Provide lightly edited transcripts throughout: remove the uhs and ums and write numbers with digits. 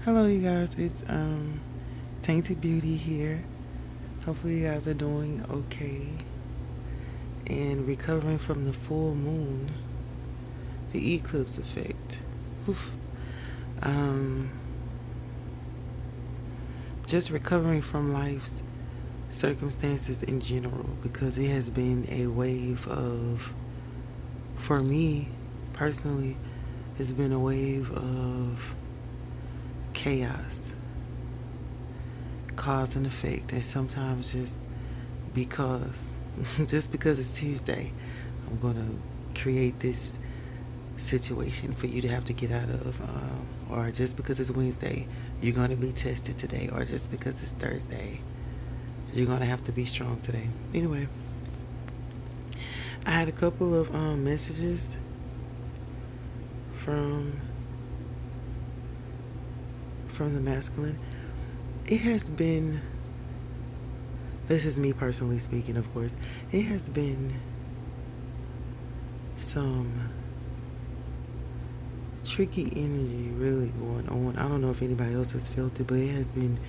Hello, you guys. It's Tainted Beauty here. Hopefully, you guys are doing okay and recovering from the full moon, the eclipse effect. Oof. Um, just recovering from life's circumstances in general because it has been a wave of, for me personally, it's been a wave of chaos, cause and effect, and sometimes just because just because it's Tuesday, I'm gonna create this situation for you to have to get out of, or just because it's Wednesday, you're gonna be tested today, or just because it's Thursday, you're gonna have to be strong today. Anyway, I had a couple of messages from the masculine. It has been. This is me personally speaking, of course. It has been some tricky energy really going on. I don't know if anybody else has felt it, but it has been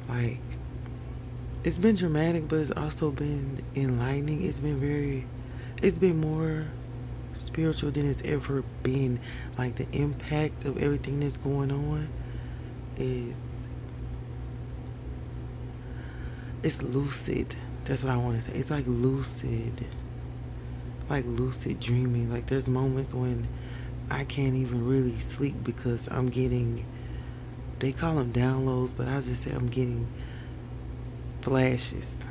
like, it's been dramatic, but it's also been enlightening. It's been more spiritual than it's ever been. Like, the impact of everything that's going on is, it's lucid. That's what I want to say. It's like lucid dreaming. Like, there's moments when I can't even really sleep because I'm getting, they call them downloads, but I just say I'm getting flashes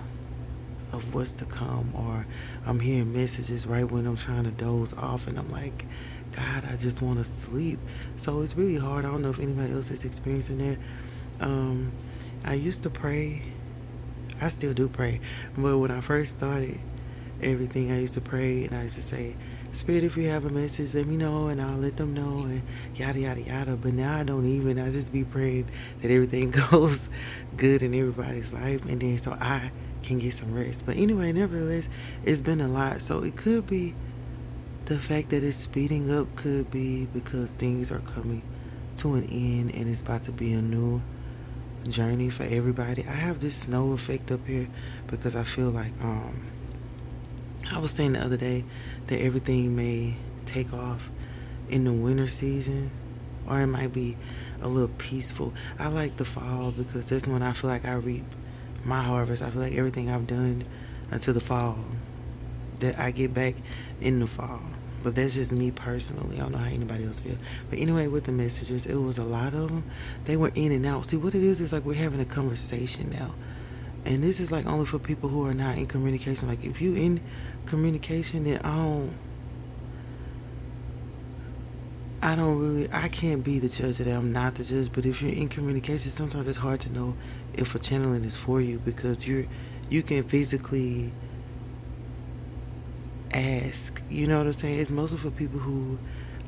of what's to come, or I'm hearing messages right when I'm trying to doze off, and I'm like, God, I just want to sleep. So it's really hard. I don't know if anybody else is experiencing that. I used to pray. I still do pray, but when I first started everything, I used to pray and I used to say, Spirit, if you have a message, let me know and I'll let them know, and yada yada yada. But now I don't even. I just be praying that everything goes good in everybody's life, and then so I can get some rest. But anyway, nevertheless, it's been a lot. So it could be the fact that it's speeding up, could be because things are coming to an end and it's about to be a new journey for everybody. I have this snow effect up here because I feel like I was saying the other day that everything may take off in the winter season, or it might be a little peaceful. I like the fall because that's when I feel like I reap my harvest. I feel like everything I've done until the fall, that I get back in the fall. But that's just me personally. I don't know how anybody else feels. But anyway, with the messages, it was a lot of them. They were in and out. See, what it is like we're having a conversation now. And this is like only for people who are not in communication. Like, if you in communication, then I can't be the judge of that. I'm not the judge. But if you're in communication, sometimes it's hard to know if a channeling is for you, because you can physically ask. You know what I'm saying? It's mostly for people who,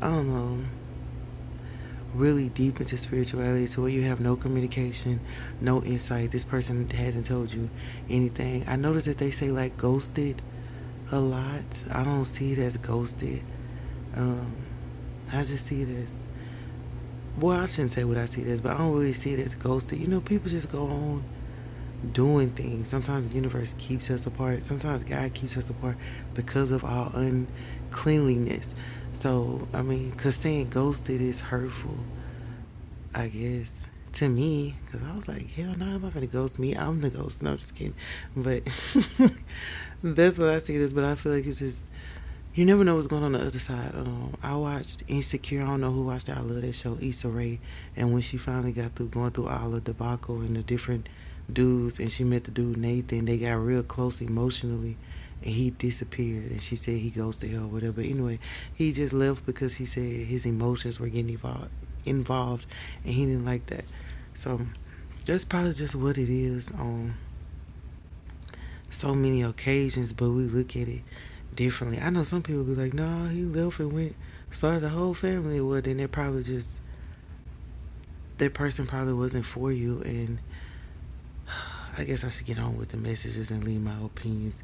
I don't know, really deep into spirituality, so where you have no communication, no insight. This person hasn't told you anything. I noticed that they say like ghosted a lot. I don't see it as ghosted. Um, I just see it as, well, I shouldn't say what I see it as, but I don't really see it as ghosted. You know, people just go on doing things. Sometimes the universe keeps us apart. Sometimes God keeps us apart because of our uncleanliness. So, I mean, because saying ghosted is hurtful, I guess, to me. Because I was like, hell no, I'm not going to ghost me. I'm the ghost. No, just kidding. But that's what I see this. But I feel like it's just, you never know what's going on the other side. I watched Insecure. I don't know who watched it. I love that show, Issa Rae. And when she finally got through going through all the debacle and the different dudes, and she met the dude Nathan, they got real close emotionally, and he disappeared. And she said he goes to hell, whatever. Anyway, he just left because he said his emotions were getting involved, and he didn't like that. So that's probably just what it is on so many occasions, but we look at it differently. I know some people be like, no, he left and went, started a whole family. Well, then that probably just, that person probably wasn't for you. And I guess I should get on with the messages and leave my opinions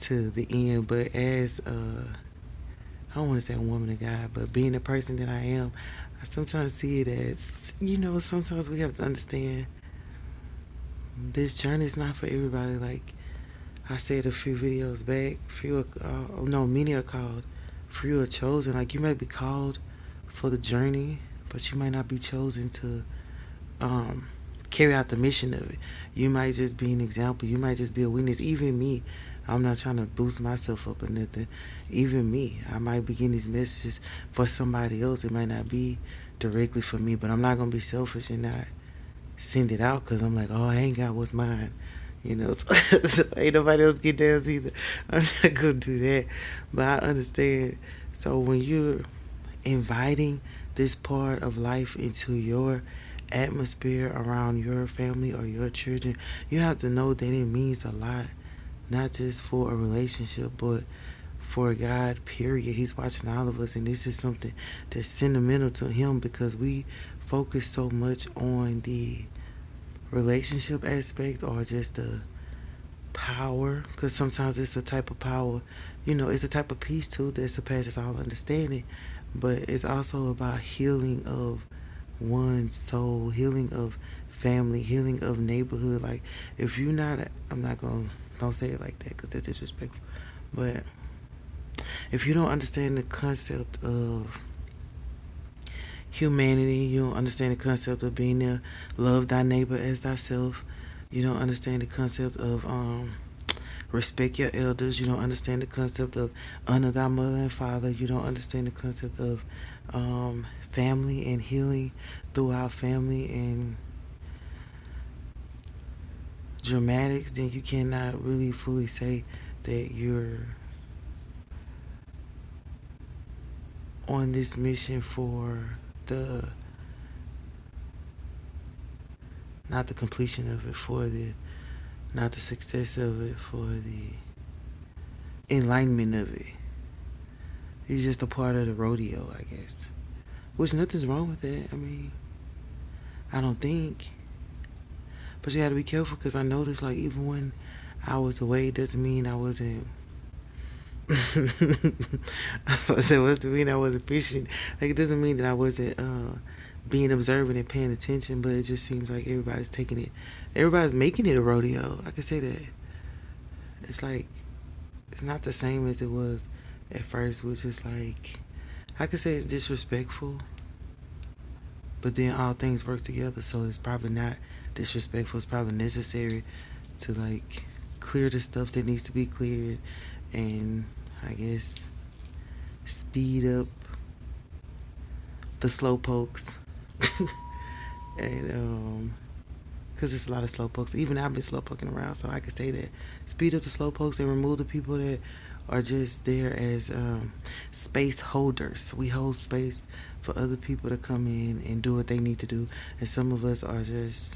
to the end. But as I don't want to say a woman of God, but being the person that I am, I sometimes see it as, sometimes we have to understand this journey is not for everybody. Like I said a few videos back, no, many are called, few are chosen. Like you might be called for the journey, but you might not be chosen to um, carry out the mission of it. You might just be an example. You might just be a witness. Even me, I'm not trying to boost myself up or nothing. Even me, I might be getting these messages for somebody else. It might not be directly for me, but I'm not gonna be selfish and not send it out because I'm like, oh, I ain't got what's mine. So ain't nobody else get theirs either. I'm not gonna do that. But I understand. So when you're inviting this part of life into your atmosphere around your family or your children, you have to know that it means a lot, not just for a relationship, but for God, period. He's watching all of us, and this is something that's sentimental to Him because we focus so much on the relationship aspect or just the power, because sometimes it's a type of power, it's a type of peace too that surpasses all understanding, but it's also about healing of one's soul, healing of family, healing of neighborhood. Like if you're not, I'm not gonna, don't say it like that because that's disrespectful, but if you don't understand the concept of humanity, you don't understand the concept of being there, love thy neighbor as thyself, you don't understand the concept of respect your elders. You don't understand the concept of honor thy mother and father. You don't understand the concept of family and healing throughout family and dramatics. Then you cannot really fully say that you're on this mission for the not the completion of it, for the not the success of it, for the enlightenment of it. He's just a part of the rodeo, I guess. Which nothing's wrong with that. I mean, I don't think. But you got to be careful because I noticed, like, even when I was away, it doesn't mean I wasn't. I said, what's the mean I wasn't fishing? Like, it doesn't mean that I wasn't being observant and paying attention, but it just seems like everybody's making it a rodeo. I can say that. It's like, it's not the same as it was at first, which is like, I could say it's disrespectful, but then all things work together, so it's probably not disrespectful. It's probably necessary to like clear the stuff that needs to be cleared, and I guess speed up the slow pokes, and because it's a lot of slow pokes. Even I've been slow poking around, so I can say that speed up the slow pokes and remove the people that are just there as space holders. We hold space for other people to come in and do what they need to do, and some of us are just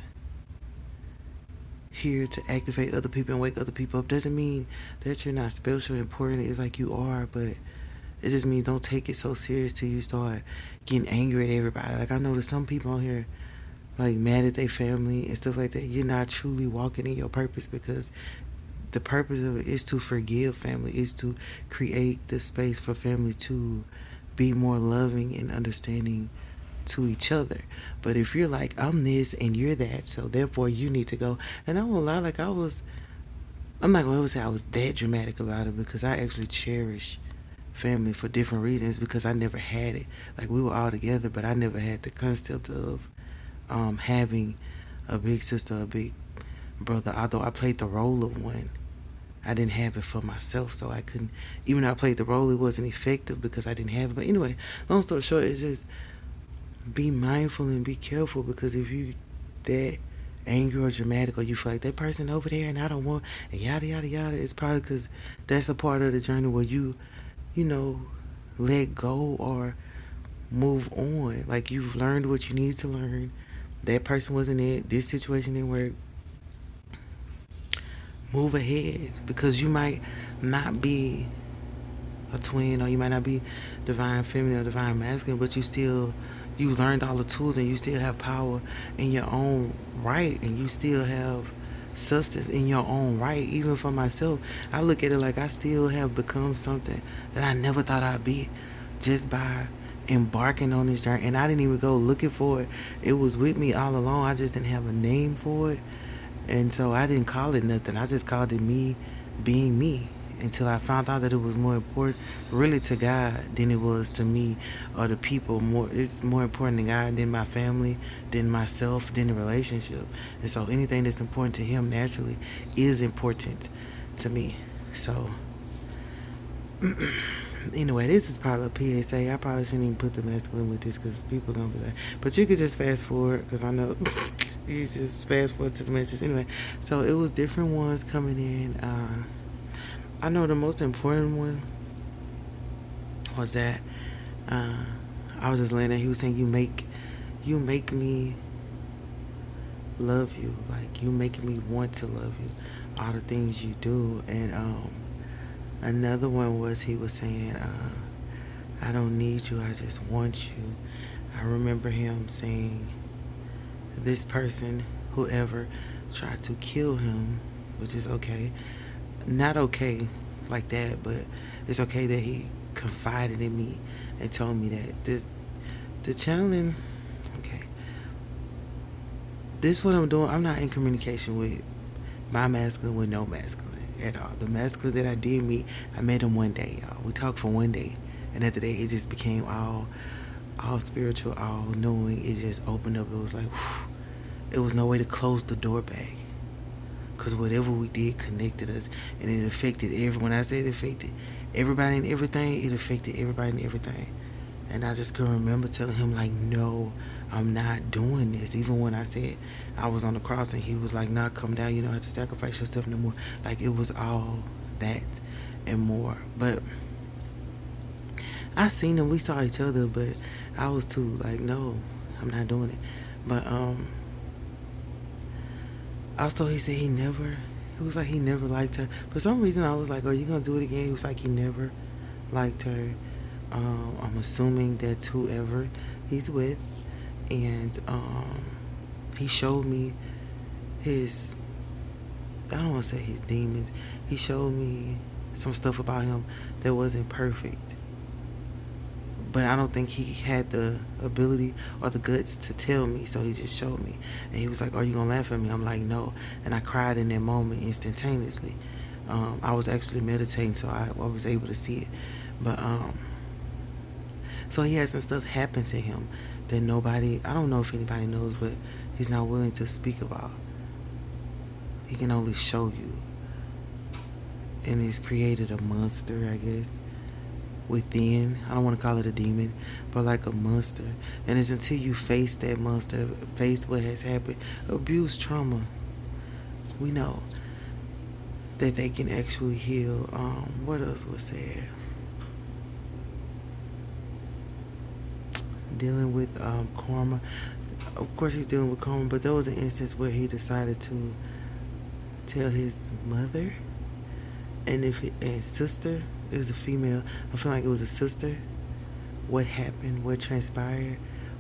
here to activate other people and wake other people up. Doesn't mean that you're not special and important. It's like you are, but it just means don't take it so serious till you start getting angry at everybody. Like I know that some people on here like mad at their family and stuff like that. You're not truly walking in your purpose because the purpose of it is to forgive family, is to create the space for family to be more loving and understanding to each other. But if you're like, I'm this and you're that, so therefore you need to go. And I won't lie, like I'm not gonna ever say I was that dramatic about it because I actually cherish family for different reasons because I never had it. Like we were all together, but I never had the concept of having a big sister, a big brother. Although I played the role of one, I didn't have it for myself, so I couldn't. Even though I played the role, it wasn't effective because I didn't have it. But anyway, long story short, it's just be mindful and be careful because if you that angry or dramatic or you feel like that person over there and I don't want and yada yada yada, it's probably because that's a part of the journey where you know, let go or move on. Like you've learned what you needed to learn. That person wasn't it. This situation didn't work. Move ahead because you might not be a twin or you might not be divine feminine or divine masculine, but you learned all the tools and you still have power in your own right and you still have substance in your own right. Even for myself, I look at it like I still have become something that I never thought I'd be just by embarking on this journey, and I didn't even go looking for it. It was with me all along. I just didn't have a name for it, and so I didn't call it nothing. I just called it me being me until I found out that it was more important, really, to God than it was to me or the people. More, it's more important to God than my family, than myself, than the relationship. And so anything that's important to Him naturally is important to me. So anyway, this is probably a PSA. I probably shouldn't even put the masculine with this because people gonna be like, but you could just fast forward because I know you just fast forward to the message anyway. So it was different ones coming in. I know the most important one was that uh, I was just laying there. He was saying, you make me love you. Like you make me want to love you. All the things you do." And another one was he was saying, "I don't need you. I just want you." I remember him saying, "This person, whoever, tried to kill him," which is okay. Not okay like that, but it's okay that he confided in me and told me that the challenge. Okay, this what I'm doing. I'm not in communication with my masculine with no masculine at all. The masculine that I did meet, I met him one day, y'all. We talked for one day, and after that, it just became all spiritual, all knowing. It just opened up. It was like, whew, it was no way to close the door back. Because whatever we did connected us, and it affected everyone. When I say it affected everybody and everything, it affected everybody and everything. And I just couldn't remember telling him, like, no, I'm not doing this. Even when I said I was on the cross and he was like, nah, come down, you don't have to sacrifice yourself no more. Like, it was all that and more. But I seen him, we saw each other, but I was too, like, no, I'm not doing it. But also he said he was like he never liked her. For some reason I was like, are you gonna do it again? He was like he never liked her. I'm assuming that's whoever he's with. And he showed me his, I don't want to say his demons. He showed me some stuff about him that wasn't perfect. But I don't think he had the ability or the guts to tell me, so he just showed me. And he was like, are you going to laugh at me? I'm like, no. And I cried in that moment instantaneously. I was actually meditating, so I was able to see it. But so he had some stuff happen to him that nobody, I don't know if anybody knows, but he's not willing to speak about. He can only show you. And he's created a monster, I guess, within. I don't want to call it a demon, but like a monster. And it's until you face that monster, face what has happened, abuse, trauma, we know that they can actually heal. What else was there? Dealing with karma. Of course he's dealing with karma, but there was an instance where he decided to tell his mother and sister. It was a female. I feel like it was a sister. What happened? What transpired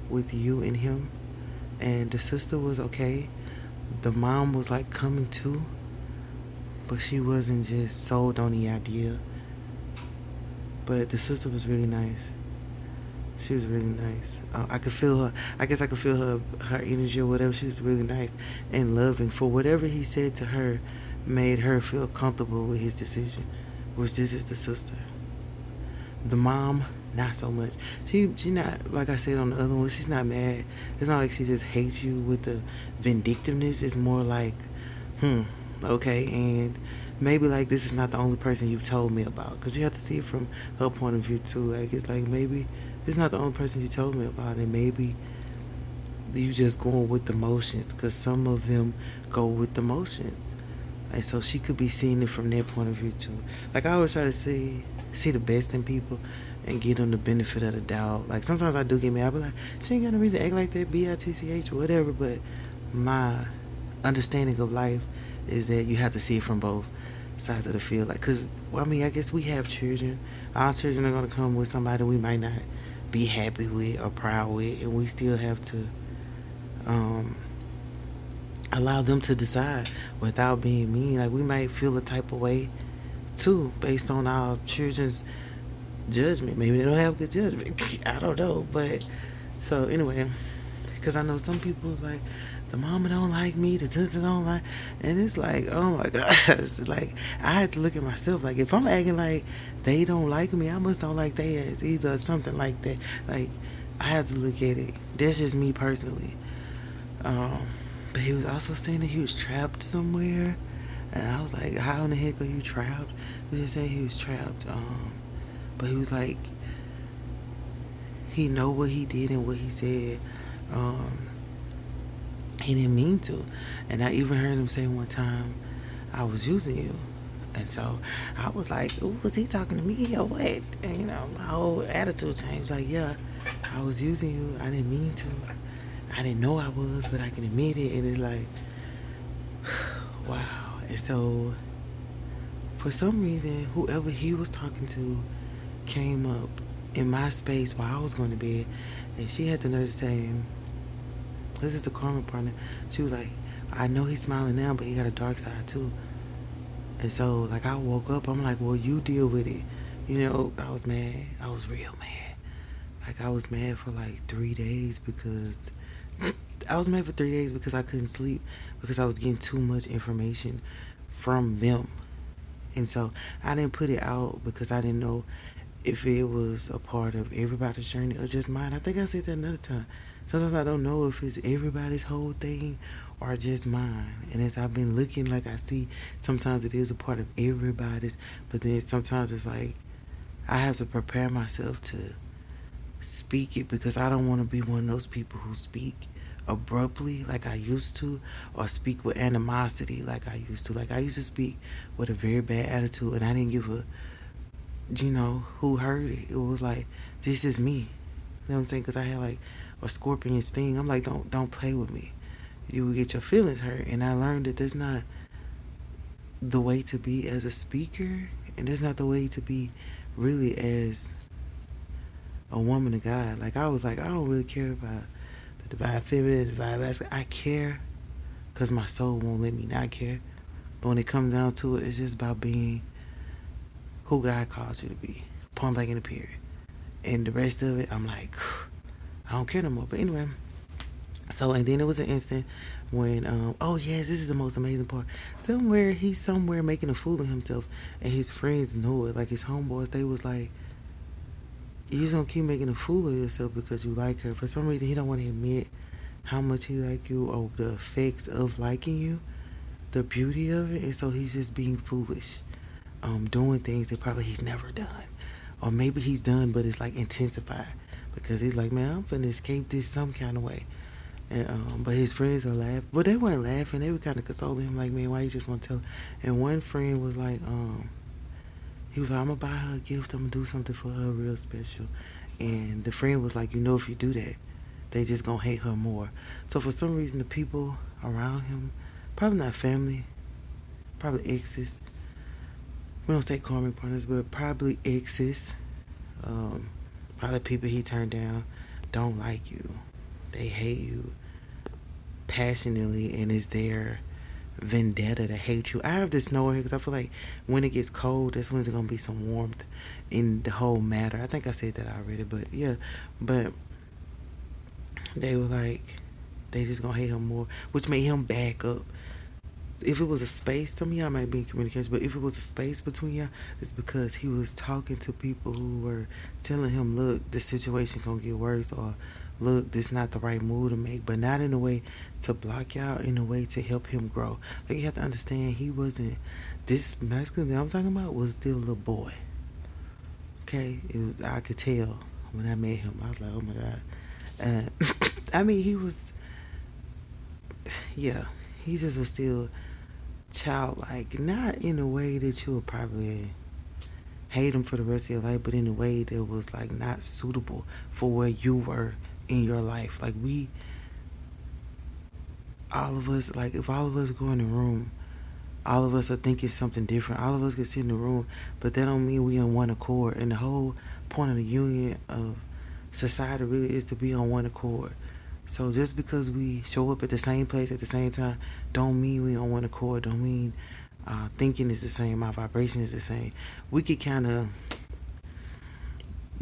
with you and him? And the sister was okay. The mom was like coming to, but she wasn't just sold on the idea. But the sister was really nice. She was really nice. I could feel her. I guess I could feel her energy or whatever. She was really nice and loving. For whatever he said to her, made her feel comfortable with his decision. Which this is the sister. The mom, not so much. She not, like I said on the other one, she's not mad. It's not like she just hates you with the vindictiveness. It's more like, okay, and maybe like this is not the only person you've told me about. Because you have to see it from her point of view too. Like it's like maybe this is not the only person you told me about, and maybe you just going with the motions. Because some of them go with the motions. And so she could be seeing it from their point of view too. Like I always try to see the best in people and give them the benefit of the doubt. Like sometimes I do get mad. I be like, she ain't got no reason to act like that, bitch, or whatever. But my understanding of life is that you have to see it from both sides of the field. Like, cause well, I mean, I guess we have children. Our children are gonna come with somebody we might not be happy with or proud with, and we still have to allow them to decide without being mean. Like we might feel a type of way too based on our children's judgment. Maybe they don't have good judgment. I don't know. But so anyway, because I know some people like the mama don't like me, the sister don't like, and it's like, oh my gosh, like I had to look at myself. Like if I'm acting like they don't like me, I must don't like they ass either, or something like that. Like I had to look at it. That's just me personally. Um, but he was also saying that he was trapped somewhere, and I was like, how in the heck are you trapped? We just said he was trapped. But he was like, he know what he did and what he said. Um, he didn't mean to, and I even heard him say one time, "I was using you." And so I was like, "Ooh, was he talking to me or what?" And my whole attitude changed. Like, yeah, I was using you. I didn't mean to. I didn't know I was, but I can admit it. And it's like, wow. And so for some reason, whoever he was talking to came up in my space while I was going to bed, and she had the nerve to say, "This is the karma partner." She was like, "I know he's smiling now, but he got a dark side too." And so, like, I woke up. I'm like, "Well, you deal with it." I was mad. I was real mad. Like, I was mad for like 3 days because I was mad for 3 days because I couldn't sleep because I was getting too much information from them. And so I didn't put it out because I didn't know if it was a part of everybody's journey or just mine. I think I said that another time. Sometimes I don't know if it's everybody's whole thing or just mine. And as I've been looking, like I see, sometimes it is a part of everybody's, but then sometimes it's like I have to prepare myself to speak it because I don't want to be one of those people who speak abruptly like I used to or speak with animosity like I used to. Like I used to speak with a very bad attitude and I didn't give a who heard it. It was like, this is me. You know what I'm saying? Because I had like a scorpion sting. I'm like, don't play with me. You will get your feelings hurt. And I learned that that's not the way to be as a speaker, and that's not the way to be really as a woman of God. Like I was like, I don't really care about the divine feminine, the divine masculine. I care because my soul won't let me not care. But when it comes down to it, it's just about being who God calls you to be. Point blank in the period. And the rest of it, I'm like, I don't care no more. But anyway, so and then there was an instant when, oh yes, this is the most amazing part. He's somewhere making a fool of himself, and his friends know it. Like his homeboys, they was like, "You just gonna keep making a fool of yourself because you like her." For some reason, he don't want to admit how much he like you or the effects of liking you, the beauty of it, and so he's just being foolish, doing things that probably he's never done, or maybe he's done, but it's like intensified because he's like, man, I'm finna escape this some kind of way. And but his friends are laughing. But they weren't laughing. They were kind of consoling him, like, man, why you just want to tell her? And one friend was like, he was like, I'm gonna buy her a gift. I'm gonna do something for her real special. And the friend was like, if you do that, they just gonna hate her more. So for some reason, the people around him, probably not family, probably exes. We don't say karmic partners, but probably exes. Um, Probably people he turned down don't like you. They hate you passionately, and it's their vendetta to hate you. I have this snow here because I feel like when it gets cold, that's when there's gonna be some warmth in the whole matter. I think I said that already, but yeah. But they were like, they just gonna hate him more, which made him back up. If it was a space, to me, I might be in communication, but if it was a space between y'all, it's because he was talking to people who were telling him, look, the situation gonna get worse, or look, this not the right move to make, but not in a way to block y'all, in a way to help him grow. Like, you have to understand, he wasn't, this masculine that I'm talking about was still a little boy. Okay? I could tell when I met him. I was like, oh my God. I mean, he was, yeah, he just was still childlike, not in a way that you would probably hate him for the rest of your life, but in a way that was like not suitable for where you were in your life. Like all of us, like if all of us go in the room, all of us are thinking something different. All of us can sit in the room, but that don't mean we on one accord. And the whole point of the union of society really is to be on one accord. So just because we show up at the same place at the same time, don't mean we on one accord. Don't mean thinking is the same. Our vibration is the same. We could kind of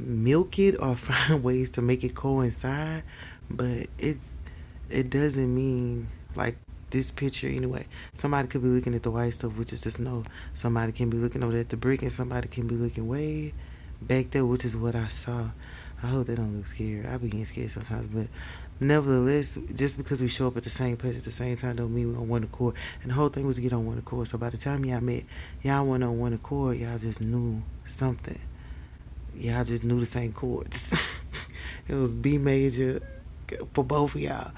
milk it or find ways to make it coincide, but it doesn't mean like this picture anyway. Somebody could be looking at the white stuff, which is the snow. Somebody can be looking over at the brick, and somebody can be looking way back there, which is what I saw. I hope they don't look scared. I be getting scared sometimes, but nevertheless, just because we show up at the same place at the same time don't mean we're on one accord. And the whole thing was to get on one accord. So by the time y'all met, y'all went on one accord. Y'all just knew something. Y'all just knew the same chords. It was B major for both of y'all,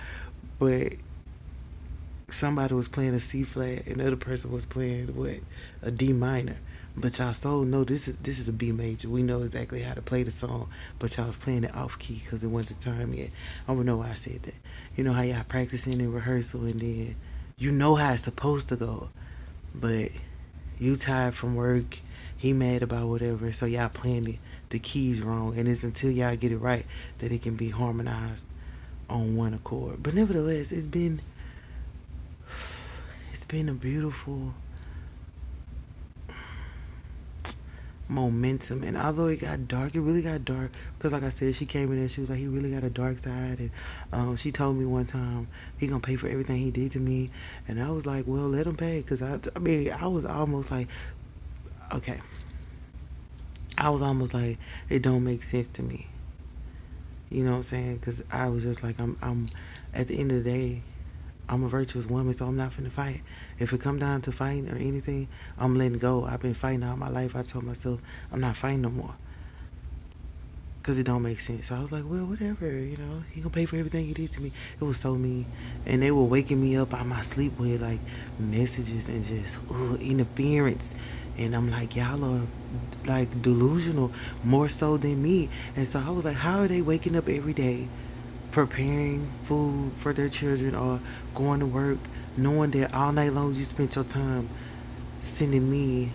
but somebody was playing a C flat and the other person was playing what, a D minor. But y'all so know this is a B major. We know exactly how to play the song, but y'all was playing it off key because it wasn't time yet. I don't know why I said that. You know how y'all practicing in rehearsal and then you know how it's supposed to go, but you tired from work, he mad about whatever, so y'all playing the keys wrong, and it's until y'all get it right that it can be harmonized on one accord. But nevertheless, it's been a beautiful momentum. And although it got dark, it really got dark because like I said, she came in and she was like, he really got a dark side. And she told me one time he gonna pay for everything he did to me, and I was like, well, let him pay, because I mean, I was almost like, okay, I was almost like, it don't make sense to me, you know what I'm saying? Because I was just like, I'm at the end of the day, I'm a virtuous woman, so I'm not finna fight. If it come down to fighting or anything, I'm letting go. I've been fighting all my life. I told myself I'm not fighting no more because it don't make sense. So I was like, well, whatever, you know, he gonna pay for everything he did to me. It was so mean, and they were waking me up out of my sleep with like messages and just interference, and I'm like, y'all are like delusional more so than me. And so I was like, how are they waking up every day preparing food for their children or going to work, knowing that all night long you spent your time sending me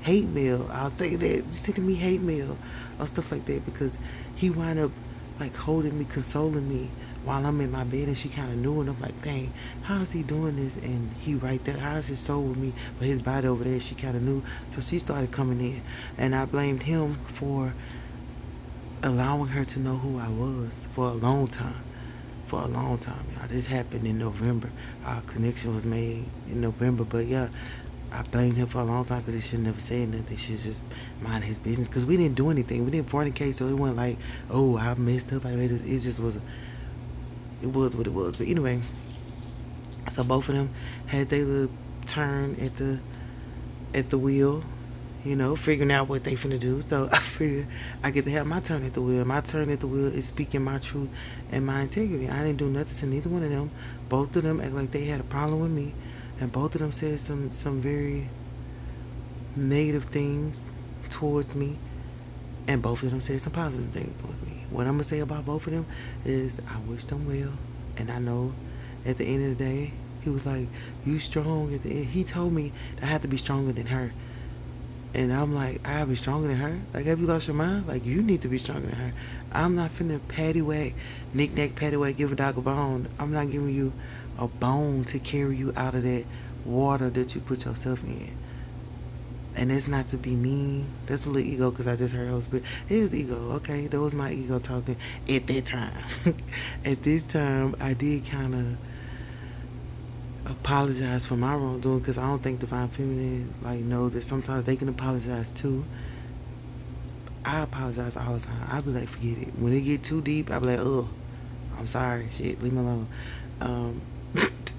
hate mail? I'll say that, sending me hate mail or stuff like that, because he wound up like holding me, consoling me while I'm in my bed, and she kind of knew, and I'm like, dang, how is he doing this? And he right there, how is his soul with me, but his body over there? She kind of knew, so she started coming in, and I blamed him for allowing her to know who I was for a long time. For a long time, y'all. This happened in November. Our connection was made in November, but yeah, I blamed him for a long time because he should never say nothing. He should just mind his business, because we didn't do anything. We didn't fornicate, so it wasn't like, oh, I messed up. It just was, it was what it was. But anyway, so both of them had their little turn at the wheel, you know, figuring out what they finna do. So I figured I get to have my turn at the wheel. My turn at the wheel is speaking my truth and my integrity. I didn't do nothing to neither one of them. Both of them act like they had a problem with me, and both of them said some very negative things towards me, and both of them said some positive things towards me. What I'm gonna say about both of them is I wish them well, and I know at the end of the day, he was like, you strong at the end. He told me that I have to be stronger than her. And I'm like, I gotta be stronger than her? Like, have you lost your mind? Like, you need to be stronger than her. I'm not finna paddywhack, knick-knack, paddywhack, give a dog a bone. I'm not giving you a bone to carry you out of that water that you put yourself in. And that's not to be mean. That's a little ego, because I just heard her speak. It is ego, okay? That was my ego talking at that time. At this time, I did kind of apologize for my wrongdoing, because I don't think divine feminine like know that sometimes they can apologize too. I apologize all the time. I be like, forget it. When it get too deep, I be like, oh, I'm sorry, shit, leave me alone. Um,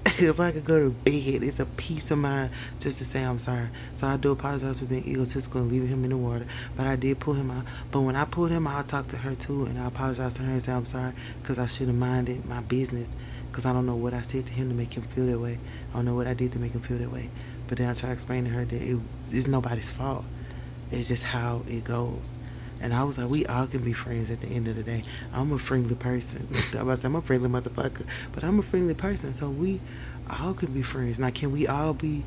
it's like I go to bed. It's a peace of mind just to say I'm sorry. So I do apologize for being egotistical and leaving him in the water. But I did pull him out. But when I pulled him out, I talked to her too, and I apologized to her and said I'm sorry, because I should have minded my business. Because I don't know what I said to him to make him feel that way. I don't know what I did to make him feel that way. But then I try to explain to her that it's nobody's fault. It's just how it goes. And I was like, we all can be friends at the end of the day. I'm a friendly person. I'm a friendly motherfucker. But I'm a friendly person. So we all can be friends. Now, can we all be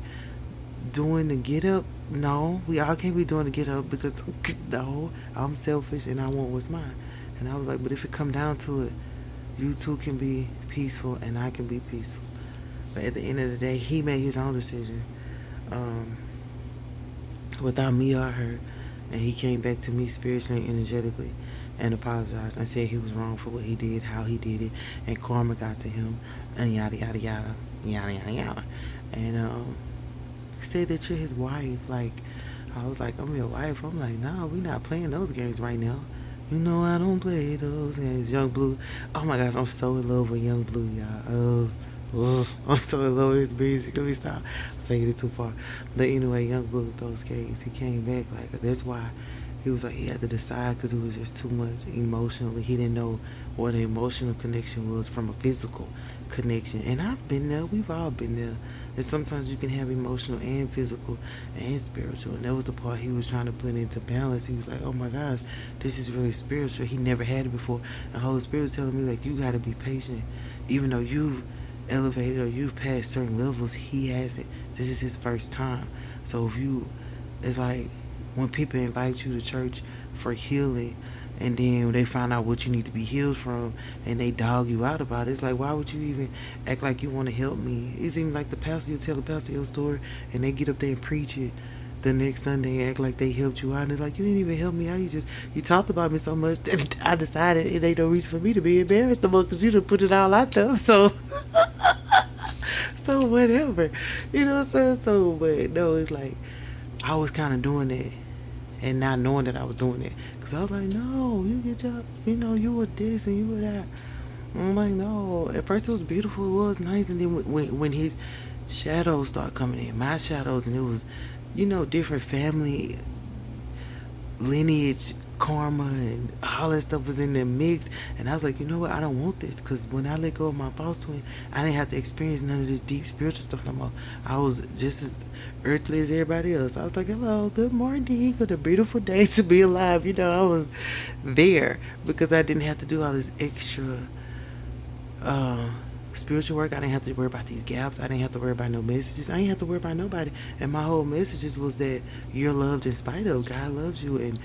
doing the get up? No. We all can't be doing the get up, because, no, I'm selfish and I want what's mine. And I was like, but if it come down to it, you two can be peaceful and I can be peaceful. But at the end of the day, he made his own decision, without me or her. And he came back to me spiritually and energetically and apologized and said he was wrong for what he did, how he did it, and karma got to him, and yada yada yada, yada yada yada. And said that you're his wife. Like, I was like, I'm your wife. I'm like, nah, we not playing those games right now. You know I don't play those games. Young Blue. Oh my gosh, I'm so in love with Young Blue, y'all. I'm so in love with his music. Let me stop. I'm taking it too far. But anyway, Young Blue with those games, he came back. Like, that's why he was like, he had to decide because it was just too much emotionally. He didn't know what an emotional connection was from a physical connection. And I've been there. We've all been there. And sometimes you can have emotional and physical and spiritual. And that was the part he was trying to put into balance. He was like, oh my gosh, this is really spiritual. He never had it before. And Holy Spirit was telling me, like, you got to be patient. Even though you've elevated or you've passed certain levels, he hasn't. This is his first time. So if you, it's like when people invite you to church for healing, and then they find out what you need to be healed from, and they dog you out about it. It's like, why would you even act like you want to help me? It's even like the pastor, you tell the pastor your story, and they get up there and preach it the next Sunday and act like they helped you out. And it's like, you didn't even help me out. You talked about me so much that I decided it ain't no reason for me to be embarrassed no more because you done put it all out there. So, so whatever. You know what I'm saying? So, but no, it's like, I was kind of doing it and not knowing that I was doing it. Because I was like, no, you get your, you were this and you were that. I'm like, no. At first it was beautiful, it was nice. And then when his shadows start coming in, my shadows, and it was, different family lineage karma and all that stuff was in the mix. And I was like, you know what, I don't want this, because when I let go of my boss twin, I didn't have to experience none of this deep spiritual stuff no more. I was just as earthly as everybody else. I was like, hello, good morning, what a beautiful day to be alive. I was there because I didn't have to do all this extra uh, spiritual work. I didn't have to worry about these gaps. I didn't have to worry about no messages. I didn't have to worry about nobody. And my whole messages was that you're loved in spite of. God loves you, and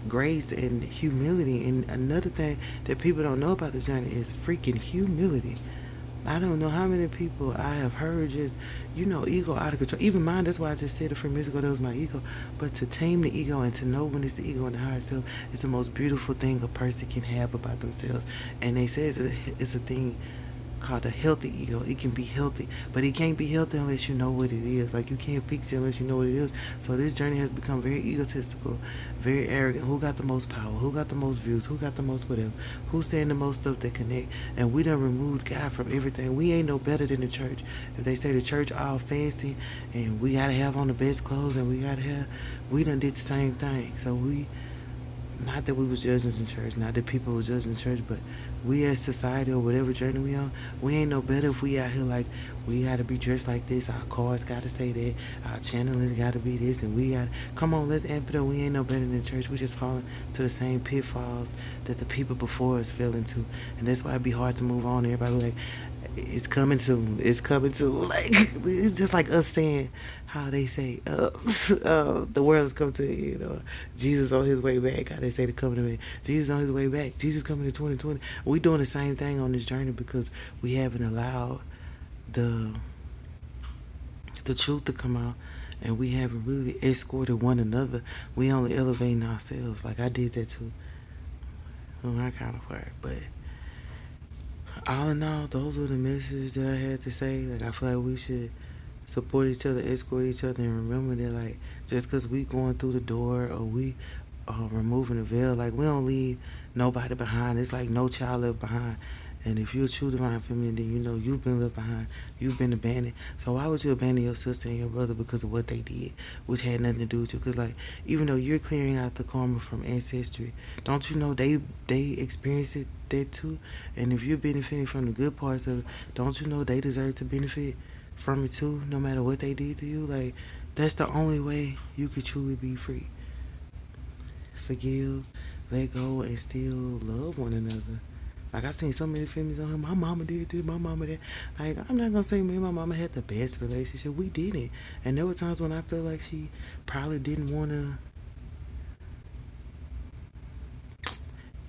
grace and humility. And another thing that people don't know about the journey is freaking humility. I don't know how many people I have heard just, ego out of control. Even mine, that's why I just said a few minutes ago that was my ego. But to tame the ego and to know when it's the ego and the higher self is the most beautiful thing a person can have about themselves. And they say it's a thing called a healthy ego. It can be healthy, but it can't be healthy unless you know what it is. Like, you can't fix it unless you know what it is. So this journey has become very egotistical, very arrogant. Who got the most power? Who got the most views? Who got the most whatever? Who's saying the most stuff that connect? And we done removed God from everything. We ain't no better than the church. If they say the church all fancy and we gotta have on the best clothes and we done did the same thing. So not that we was judging the church, not that people was judging the church, but we as society or whatever journey we on, we ain't no better if we out here like, we gotta be dressed like this, our cars gotta say that, our channelings gotta be this, and we gotta, come on, let's amp it up. We ain't no better than the church. We just falling to the same pitfalls that the people before us fell into. And that's why it'd be hard to move on. Everybody be like, it's coming soon, it's coming soon. Like, it's just like us saying how they say the world is coming to, Jesus on his way back. How they say the coming to me, Jesus on his way back, Jesus coming in 2020. We doing the same thing on this journey because we haven't allowed the truth to come out, and we haven't really escorted one another. We only elevating ourselves. Like, I did that too on my kind of part. But all in all, those were the messages that I had to say. Like, I feel like we should support each other, escort each other, and remember that, like, just because we going through the door or we are removing the veil, like, we don't leave nobody behind. It's like no child left behind. And if you're a true divine feminine, then you've been left behind. You've been abandoned. So why would you abandon your sister and your brother because of what they did, which had nothing to do with you? Because, like, even though you're clearing out the karma from ancestry, don't you know they experienced that too? And if you're benefiting from the good parts of it, don't you know they deserve to benefit from it too, no matter what they did to you? Like, that's the only way you could truly be free. Forgive, let go, and still love one another. Like, I seen so many films on him. My mama did this, my mama did. Like, I'm not gonna say me and my mama had the best relationship. We didn't. And there were times when I felt like she probably didn't wanna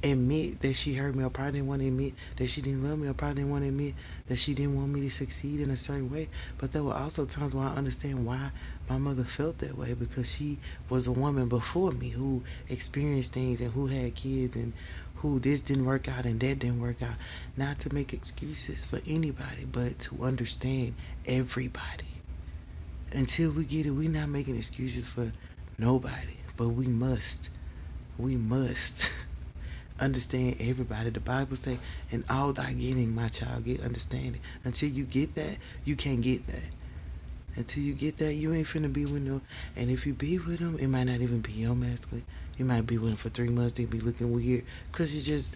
admit that she hurt me, or probably didn't want to admit that she didn't love me, or probably didn't want to admit that she didn't want me to succeed in a certain way. But there were also times where I understand why my mother felt that way, because she was a woman before me who experienced things and who had kids and who this didn't work out and that didn't work out. Not to make excuses for anybody, but to understand everybody. Until we get it, we're not making excuses for nobody, but we must understand everybody. The Bible say, "In all thy getting, my child, get understanding." Until you get that, you can't get that. Until you get that, you ain't finna be with no. And if you be with them, it might not even be your masculine. You might be with them for 3 months. They be looking weird because you're just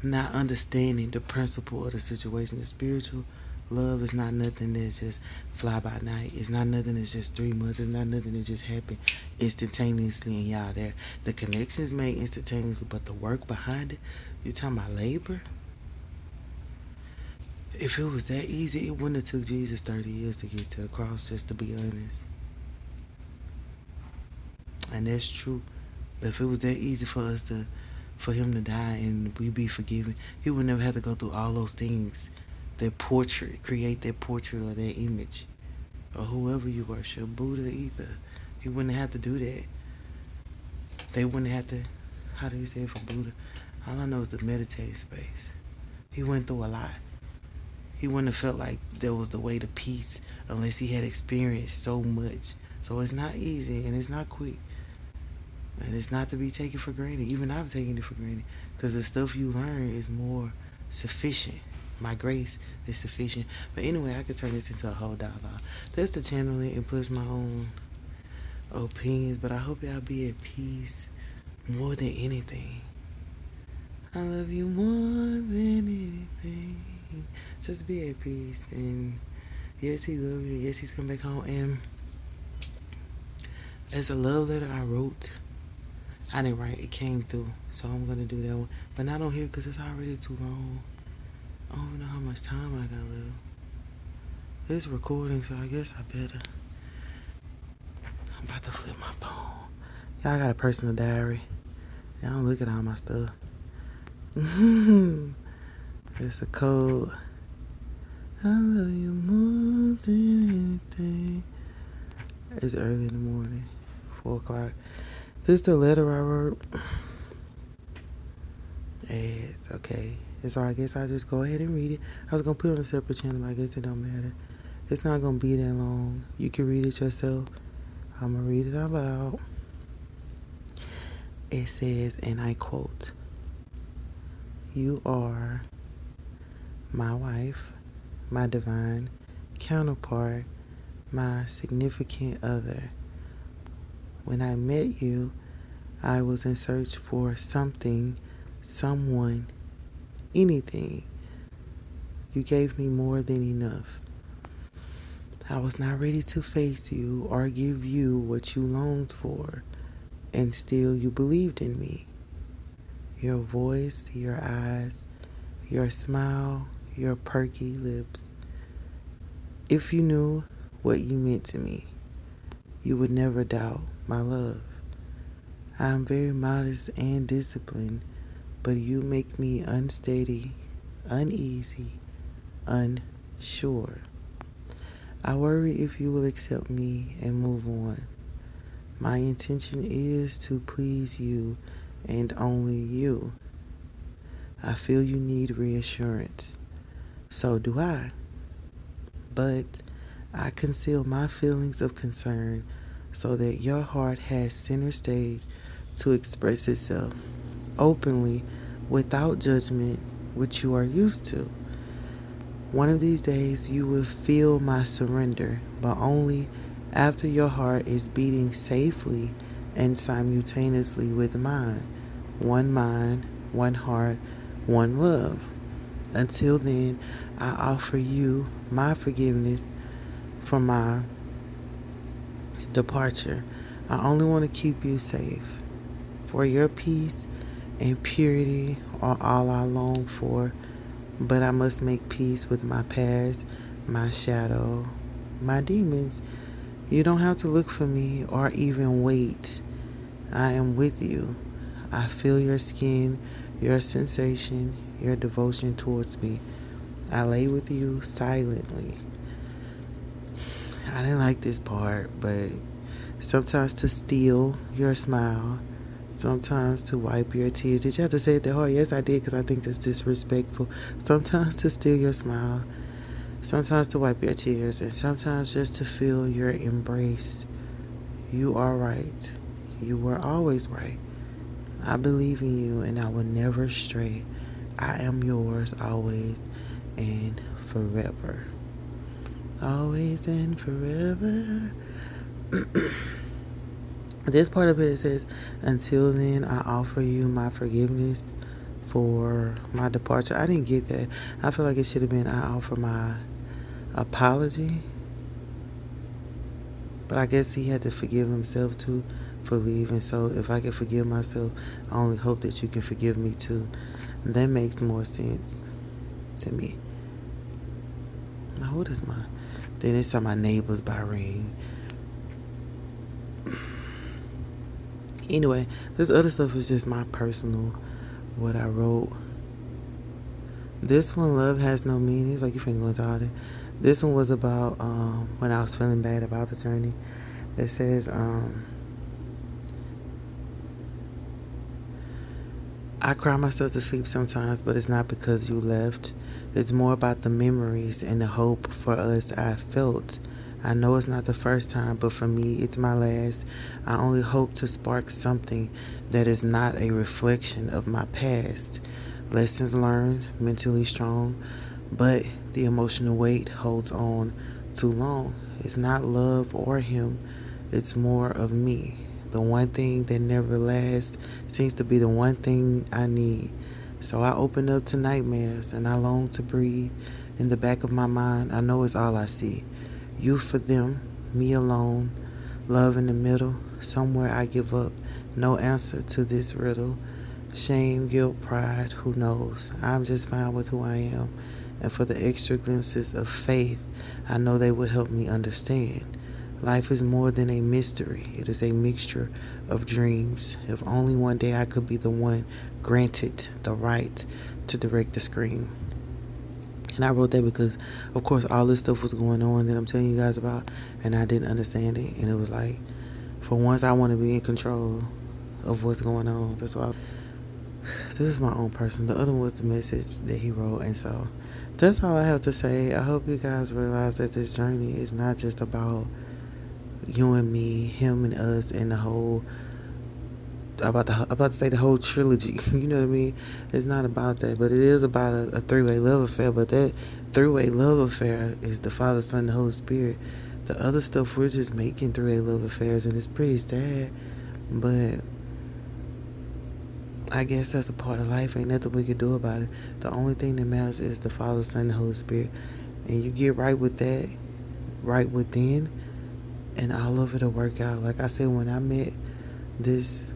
not understanding the principle of the situation. The spiritual love is not nothing that's just fly by night. It's not nothing that's just 3 months. It's not nothing that just happened instantaneously and y'all there. The connection is made instantaneously, but the work behind it, you talking about labor? If it was that easy, it wouldn't have took Jesus 30 years to get to the cross, just to be honest. And that's true. If it was that easy for him to die and we be forgiven, he would never have to go through all those things. That portrait, create that portrait or that image, or whoever you worship, Buddha either. He wouldn't have to do that. They wouldn't have to. How do you say it for Buddha? All I know is the meditative space. He went through a lot. He wouldn't have felt like there was the way to peace unless he had experienced so much. So it's not easy and it's not quick. And it's not to be taken for granted. Even I've taken it for granted. Because the stuff you learn is more sufficient. My grace is sufficient. But anyway, I could turn this into a whole dialogue. That's the channeling and plus my own opinions. But I hope y'all be at peace more than anything. I love you more than anything. Just be at peace. And yes, he loves you. Yes, he's come back home. And as a love letter I wrote, I didn't write, it came through. So I'm going to do that one. But not on here because it's already too long. I don't know how much time I got left. It's recording, so I guess I better. I'm about to flip my phone. Y'all got a personal diary. Y'all don't look at all my stuff. It's a code. I love you more than anything. It's early in the morning, 4 o'clock. This is the letter I wrote. It's okay. So I guess I'll just go ahead and read it. I was going to put it on a separate channel, but I guess it don't matter. It's not going to be that long. You can read it yourself. I'm going to read it out loud. It says, and I quote, "You are my wife, my divine counterpart, my significant other. When I met you, I was in search for something, someone, anything. You gave me more than enough. I was not ready to face you or give you what you longed for, and still you believed in me. Your voice, your eyes, your smile, your perky lips. If you knew what you meant to me, you would never doubt my love. I am very modest and disciplined, but you make me unsteady, uneasy, unsure. I worry if you will accept me and move on. My intention is to please you and only you. I feel you need reassurance. So do I. But I conceal my feelings of concern so that your heart has center stage to express itself openly without judgment, which you are used to. One of these days you will feel my surrender, but only after your heart is beating safely and simultaneously with mine. One mind, one heart, one love. Until then, I offer you my forgiveness for my departure. I only want to keep you safe. For your peace and purity are all I long for, but I must make peace with my past, my shadow, my demons. You don't have to look for me or even wait. I am with you. I feel your skin, your sensation, your devotion towards me. I lay with you silently. I didn't like this part, but sometimes to steal your smile, sometimes to wipe your tears. Did you have to say it that hard? Yes, I did, because I think that's disrespectful. Sometimes to steal your smile, sometimes to wipe your tears, and sometimes just to feel your embrace. You are right. You were always right. I believe in you, and I will never stray. I am yours always and forever. Always and forever. This part of it says, until then, I offer you my forgiveness for my departure. I didn't get that. I feel like it should have been, I offer my apology. But I guess he had to forgive himself too for leaving. So if I can forgive myself, I only hope that you can forgive me too. That makes more sense to me. Now, what is my? Then it's on my neighbors by ring. Anyway, this other stuff is just my personal, what I wrote. This one, love has no meaning. It's like you finna go into all that. This one was about when I was feeling bad about the journey. It says, I cry myself to sleep sometimes, but it's not because you left. It's more about the memories and the hope for us I felt. I know it's not the first time, but for me, it's my last. I only hope to spark something that is not a reflection of my past. Lessons learned, mentally strong, but the emotional weight holds on too long. It's not love or him, it's more of me. The one thing that never lasts seems to be the one thing I need. So I open up to nightmares and I long to breathe. In the back of my mind, I know it's all I see. You for them, me alone, love in the middle. Somewhere I give up. No answer to this riddle. Shame, guilt, pride, who knows? I'm just fine with who I am. And for the extra glimpses of faith, I know they will help me understand. Life is more than a mystery. It is a mixture of dreams. If only one day I could be the one granted the right to direct the screen. And I wrote that because, of course, all this stuff was going on that I'm telling you guys about, and I didn't understand it. And it was like, for once, I want to be in control of what's going on. That's why this is my own person. The other one was the message that he wrote. And so that's all I have to say. I hope you guys realize that this journey is not just about you and me, him and us, and the whole about to say the whole trilogy. You know what I mean? It's not about that, but it is about a three-way love affair. But that three-way love affair is the Father, Son, and the Holy Spirit. The other stuff, we're just making three-way love affairs, and it's pretty sad. But I guess that's a part of life. Ain't nothing we can do about it. The only thing that matters is the Father, Son, and the Holy Spirit. And you get right with that, right within, and all of it'll work out. Like I said, when I met this,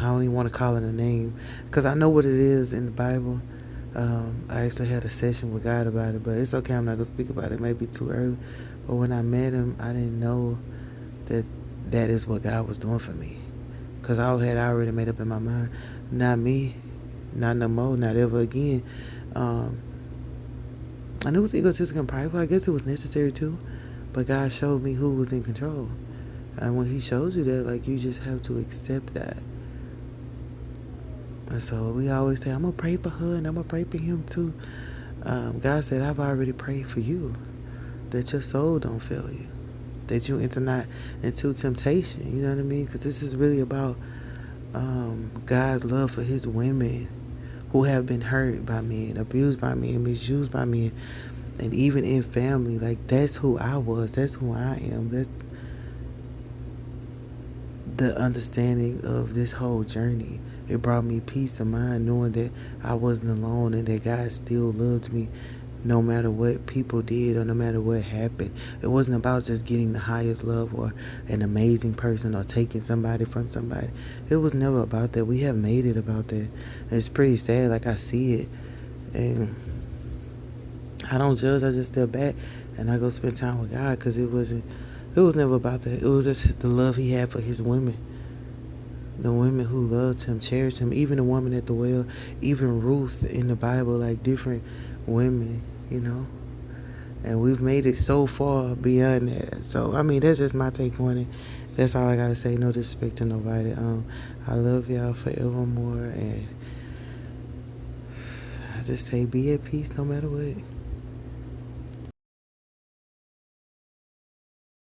I don't even want to call it a name, because I know what it is in the Bible. I actually had a session with God about it, but it's okay. I'm not going to speak about it. It may be too early. But when I met him, I didn't know that that is what God was doing for me. Because I had already made up in my mind, not me, not no more, not ever again. And it was egotistical and prideful. I guess it was necessary too. But God showed me who was in control. And when he shows you that, like, you just have to accept that. And so we always say, I'm going to pray for her and I'm going to pray for him too. God said, I've already prayed for you, that your soul don't fail you, that you enter not into temptation. You know what I mean? Because this is really about God's love for his women who have been hurt by men, abused by men, misused by men, and even in family. Like, that's who I was. That's who I am. That's the understanding of this whole journey. It brought me peace of mind knowing that I wasn't alone and that God still loved me no matter what people did or no matter what happened. It wasn't about just getting the highest love or an amazing person or taking somebody from somebody. It was never about that. We have made it about that. It's pretty sad. Like, I see it, and I don't judge. I just step back and I go spend time with God, because it was never about that. It was just the love he had for his women. the women who loved him, cherished him, even the woman at the well, even Ruth in the Bible, like different women, you know. And we've made it so far beyond that. So I mean, that's just my take on it. That's all I gotta say. No disrespect to nobody. I love y'all forevermore, and I just say be at peace no matter what.